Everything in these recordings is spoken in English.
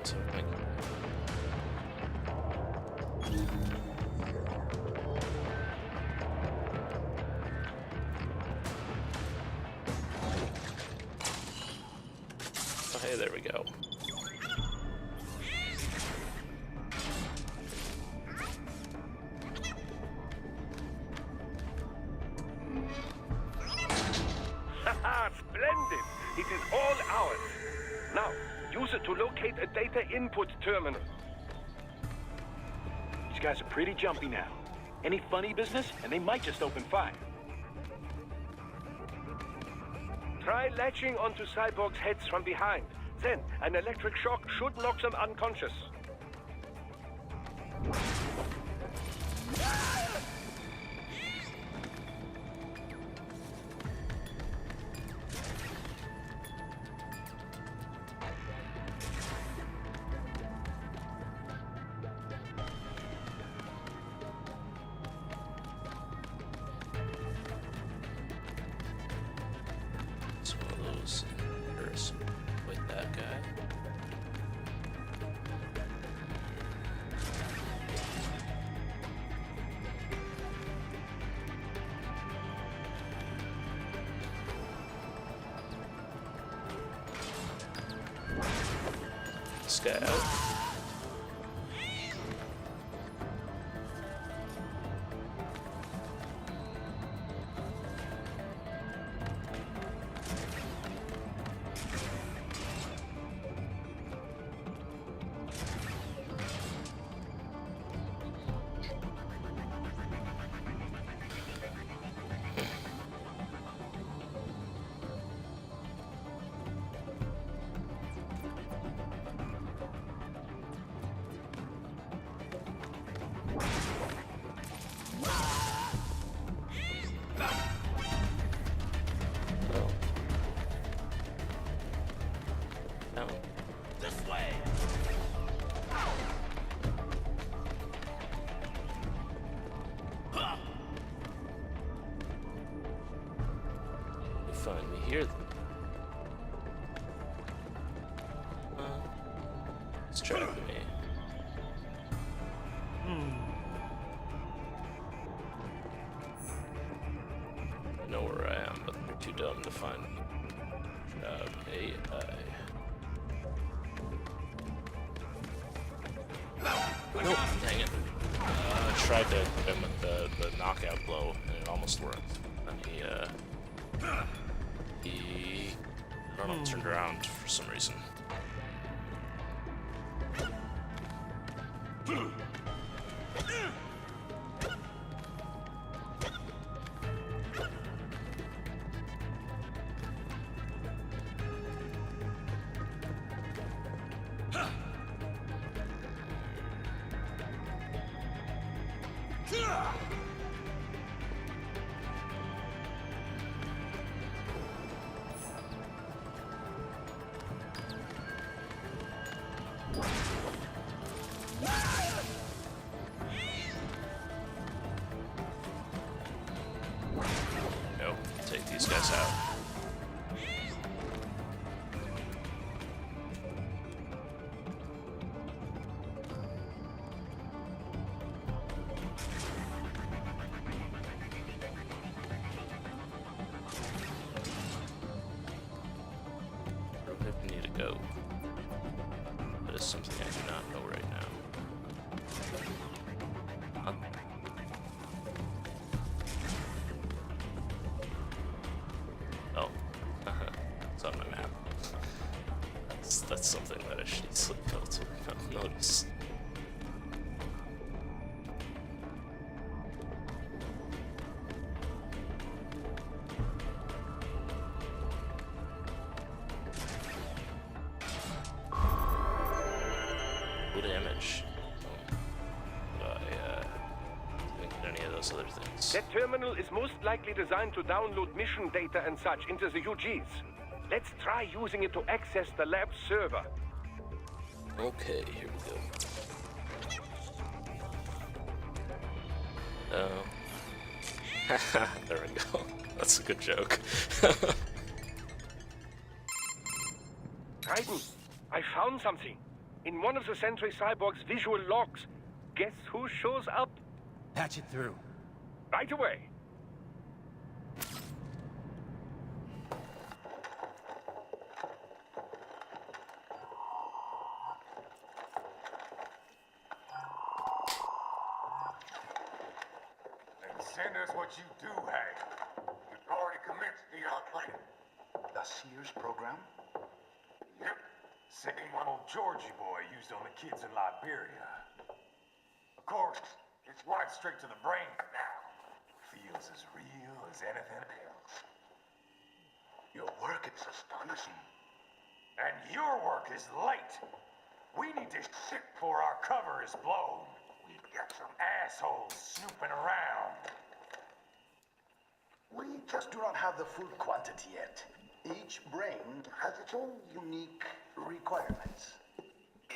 So like, oh, hey, there we go. Haha, splendid! It is all ours. Now, use it to locate a data input terminal. These guys are pretty jumpy now. Any funny business, and they might just open fire. Try latching onto cyborgs' heads from behind. Then, an electric shock should knock them unconscious. It's one of those inhibitors with that guy. This guy out. Down. This way! You finally hear them. It's tracking me. I know where I am, but they're too dumb to find me. AI. Nope, dang it. I tried to hit him with the knockout blow, and it almost worked. And he I don't know, turned around for some reason. Nope, take these guys out. Where do I need to go? That is something I do not know right now. Huh? Oh, it's on my map. That's something that I should easily be able to notice. Full damage. Didn't get any of those other things. That terminal is most likely designed to download mission data and such into the UGs. Let's try using it to access the lab server. Okay, here we go. Oh. There we go. That's a good joke. Raiden, I found something. In one of the Sentry Cyborg's visual logs, guess who shows up? Patch it through. Right away. And send us what you do have. You've already commenced the training. The Sears program? Yep. Same one old Georgie boy used on the kids in Liberia. Of course, it's right straight to the brain now. Feels as real as anything else. Your work is astonishing. And your work is late. We need to shit before our cover is blown. We've got some assholes snooping around. We just do not have the full quantity yet. Each brain has its own unique requirements.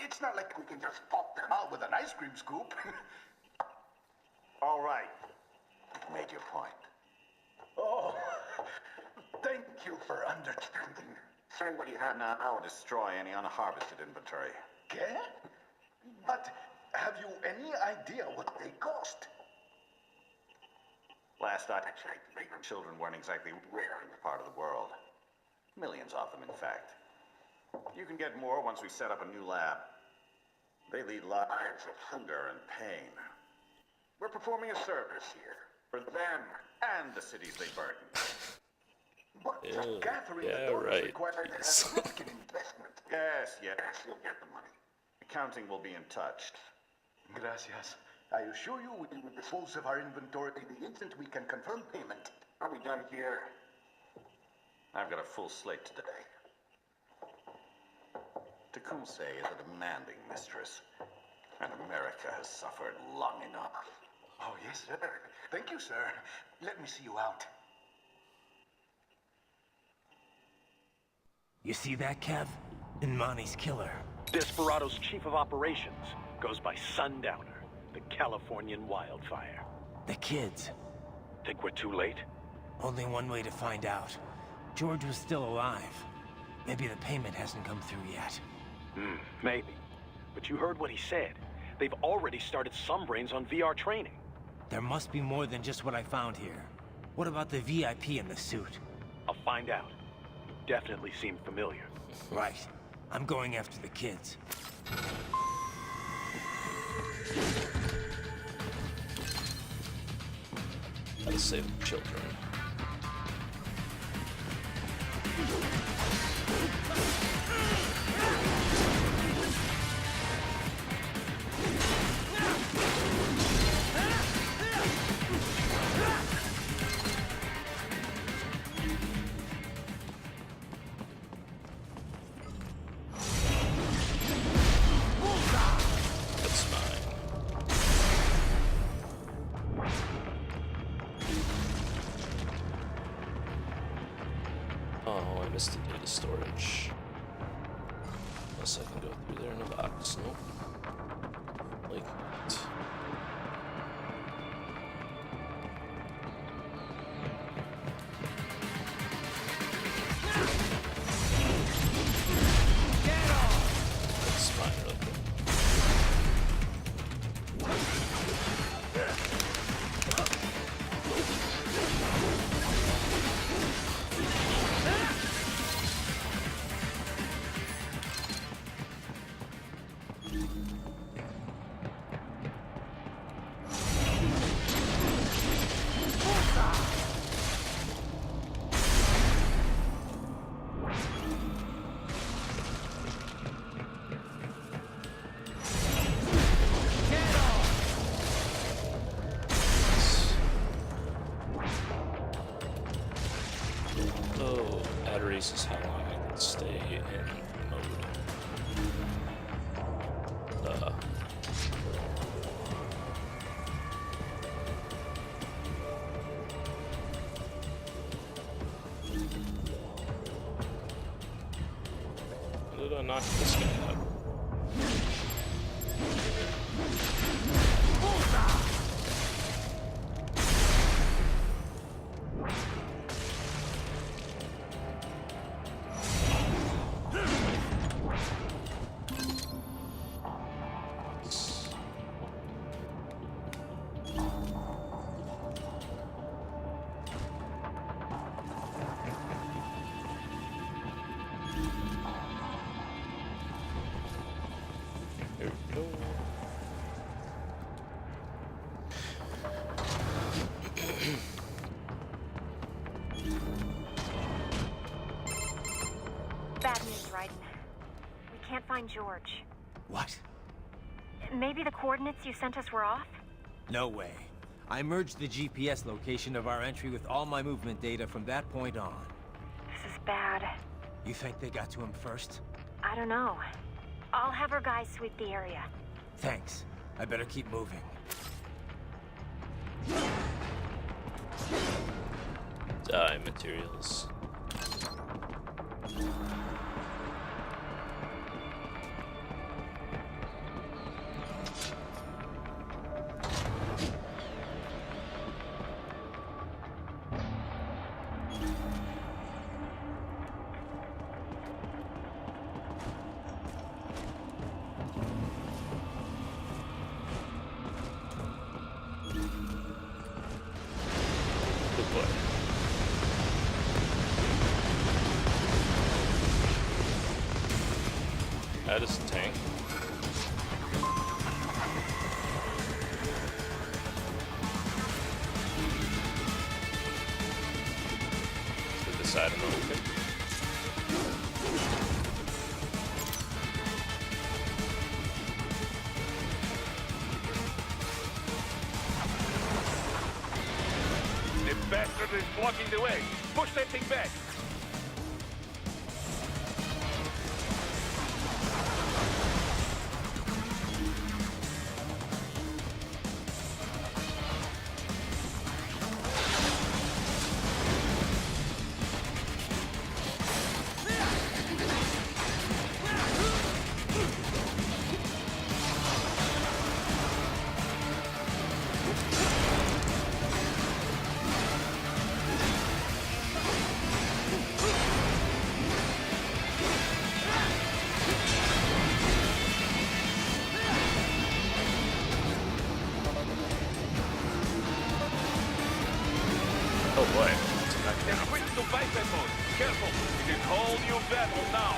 It's not like we can just pop them out with an ice cream scoop. All right. You've made your point. Oh, thank you for understanding. Send what you have now or destroy any unharvested inventory. Okay? But have you any idea what they cost? Last I checked, children weren't exactly rare in this part of the world. Millions of them, in fact. You can get more once we set up a new lab. They lead lives of hunger and pain. We're performing a service here for them and the cities they burden. But Yeah, gathering yeah, the donors right. requires a significant investment. Yes, you'll get the money. Accounting will be in touch. Gracias. I assure you we will dispose of our inventory the instant we can confirm payment. Are we done here? I've got a full slate today. Tecumseh is a demanding mistress, and America has suffered long enough. Oh, yes, sir. Thank you, sir. Let me see you out. You see that, Kev? Inmani's killer. Desperado's chief of operations goes by Sundowner, the Californian wildfire. The kids. Think we're too late? Only one way to find out. George was still alive. Maybe the payment hasn't come through yet. Maybe. But you heard what he said. They've already started some brains on VR training. There must be more than just what I found here. What about the VIP in the suit? I'll find out. Definitely seemed familiar. Right. I'm going after the kids. Gotta save the children. That's fine. Oh, I missed the data storage. Unless I can go through there in a box. Nope. Like that. That's fine, really quick. Oh, add race is how long I can stay in mode. How did I knock this guy out? can't find George. What? Maybe the coordinates you sent us were off? No way. I merged the GPS location of our entry with all my movement data from that point on. This is bad. You think they got to him first? I don't know. I'll have our guys sweep the area. Thanks. I better keep moving. Dye materials. Good boy. That is a tank. To the side of the open. The bastard is blocking the way. Push that thing back. Oh boy. It's a knockdown. And switch to biped mode. Careful. It is whole new battle now.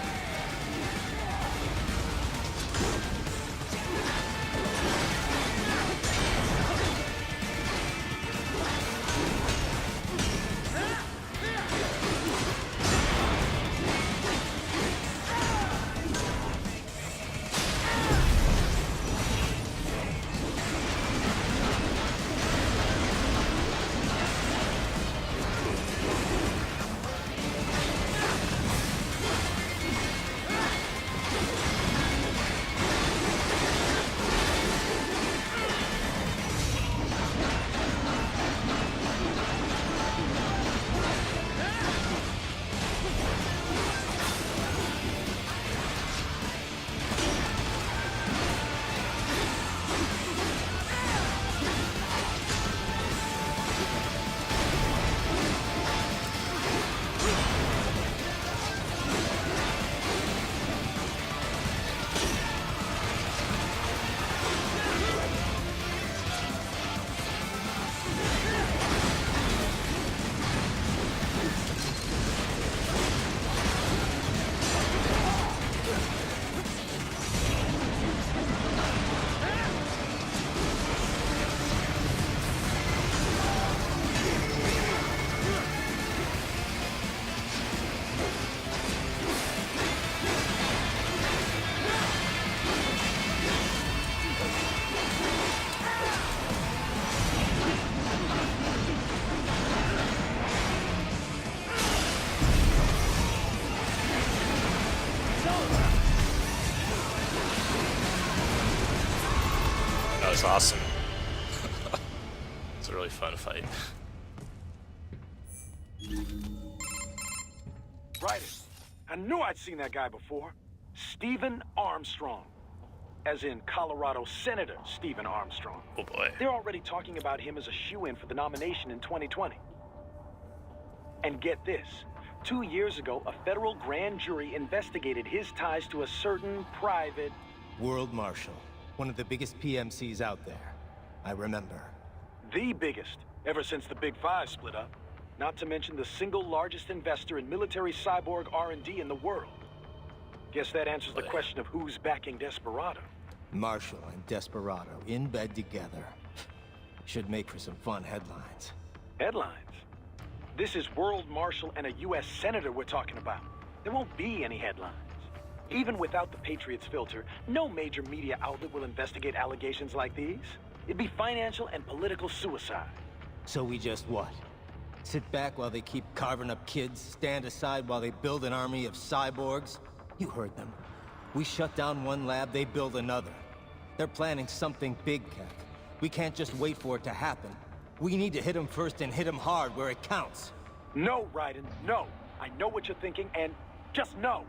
That was awesome. It's a really fun fight. Right. I knew I'd seen that guy before. Stephen Armstrong. As in Colorado Senator Stephen Armstrong. Oh boy. They're already talking about him as a shoo-in for the nomination in 2020. And get this. 2 years ago, a federal grand jury investigated his ties to a certain private... World Marshal. One of the biggest PMCs out there. I remember. The biggest, ever since the Big Five split up. Not to mention the single largest investor in military cyborg R&D in the world. Guess that answers the question of who's backing Desperado. Marshall and Desperado in bed together. Should make for some fun headlines. Headlines? This is World Marshal and a U.S. Senator we're talking about. There won't be any headlines. Even without the Patriots filter, no major media outlet will investigate allegations like these. It'd be financial and political suicide. So we just what? Sit back while they keep carving up kids, stand aside while they build an army of cyborgs? You heard them. We shut down one lab, they build another. They're planning something big, Keck. We can't just wait for it to happen. We need to hit them first and hit them hard where it counts. No, Raiden, no. I know what you're thinking, and just know.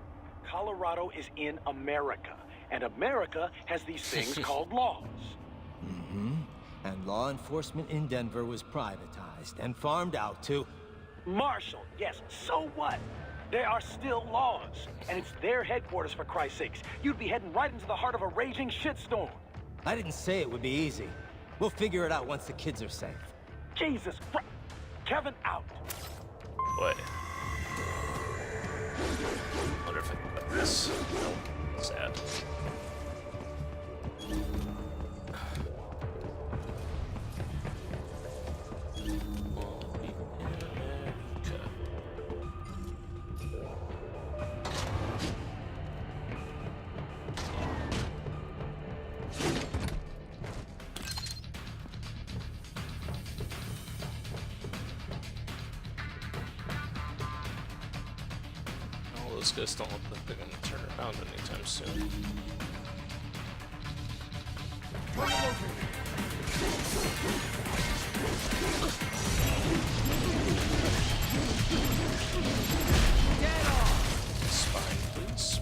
Colorado is in America, and America has these things called laws. Mm-hmm. And law enforcement in Denver was privatized and farmed out to... Marshall, yes, so what? There are still laws, and it's their headquarters, for Christ's sakes. You'd be heading right into the heart of a raging shitstorm. I didn't say it would be easy. We'll figure it out once the kids are safe. Jesus Christ. Kevin, out. Wait. Wonder if I can put this. Nope. Sad. Those guys don't look like they're gonna turn around anytime soon. Spine, please.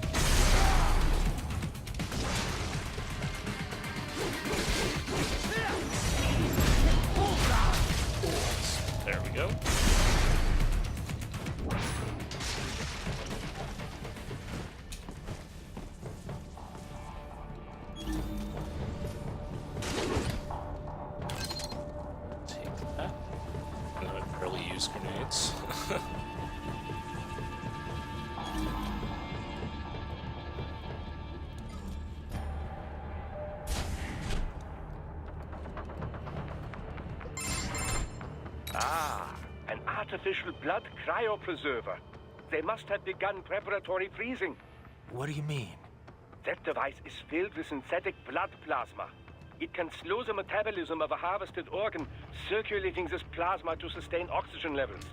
There we go. Grenades. An artificial blood cryopreserver. They must have begun preparatory freezing. What do you mean? That device is filled with synthetic blood plasma. It can slow the metabolism of a harvested organ, circulating this plasma to sustain oxygen levels.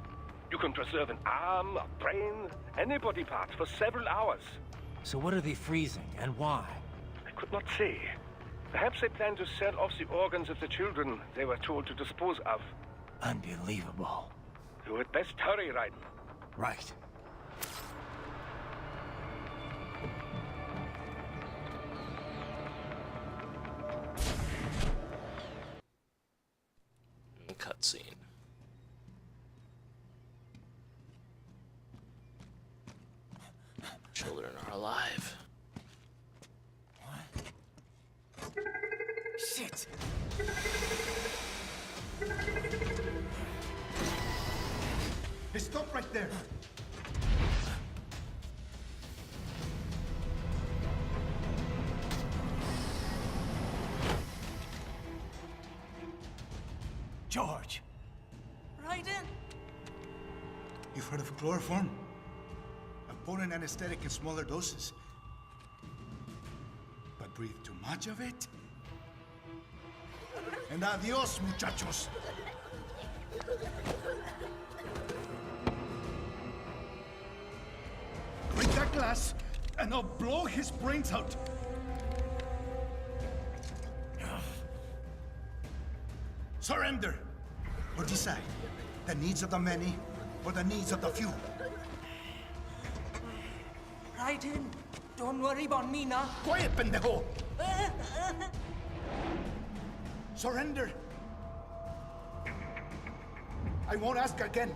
You can preserve an arm, a brain, any body part for several hours. So what are they freezing, and why? I could not say. Perhaps they plan to sell off the organs of the children they were told to dispose of. Unbelievable. You had best hurry, Raiden. Right. Cutscene. Children are alive. Shit! Hey, stop right there. George! Raiden? You've heard of chloroform? A potent anesthetic in smaller doses. But breathe too much of it? And adios, muchachos! Break that glass, and I'll blow his brains out! Surrender! Or decide, the needs of the many, or the needs of the few. Raiden, don't worry about me now. Quiet, pendejo! Surrender! I won't ask again.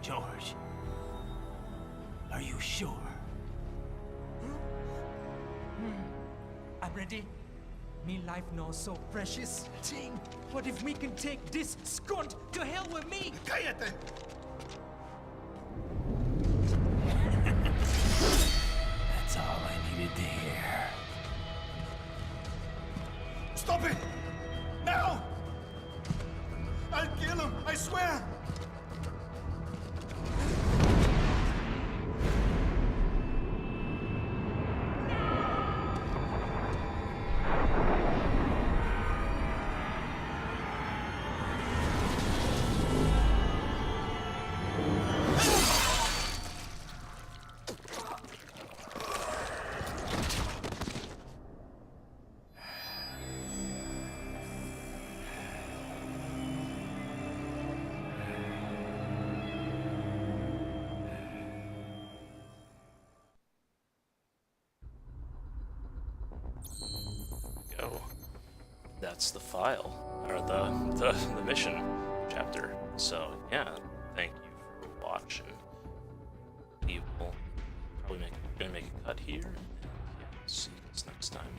George, are you sure? I'm ready. Me life now so precious. Ting, what if we can take this skunt to hell with me? Cállate! That's all I needed to hear. Stop it! Now! I'll kill him, I swear! that's the file, or the mission chapter. So yeah, thank you for watching. We will probably gonna make a cut here. And yeah, see you guys next time.